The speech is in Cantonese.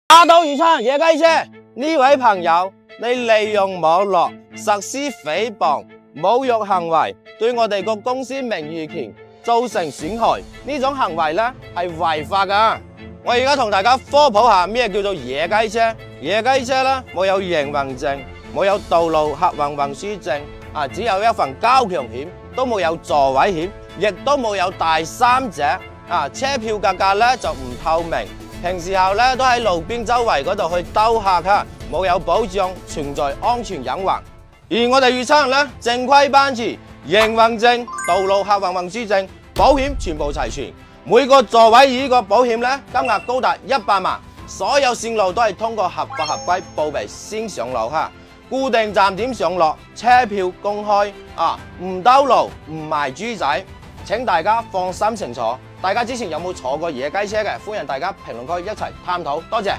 打到魚撐野雞車，呢位朋友，你利用網絡實施誹謗、侮辱行為，對我哋個公司名譽權造成損害，呢種行為呢係違法㗎。我而家同大家科普下咩叫做野雞車。野雞車呢冇有營運證，冇有道路客運運輸證，只有一份交強險，都冇有座位險，亦都冇有第三者。車票價格呢就唔透明。平時候咧都喺路邊周圍嗰度去兜客㗎，冇有保障，存在安全隱患。而我哋魚撐咧正規班次、營運證、道路客運運輸證、保險全部齊全，每個座位椅個保險咧金額高達100萬，所有線路都係通過合法合規報備先上路嚇，固定站點上落，車票公開唔兜路唔賣豬仔。請大家放心乘坐。大家之前有冇坐過野雞車嘅？歡迎大家評論區一齊探討。多謝。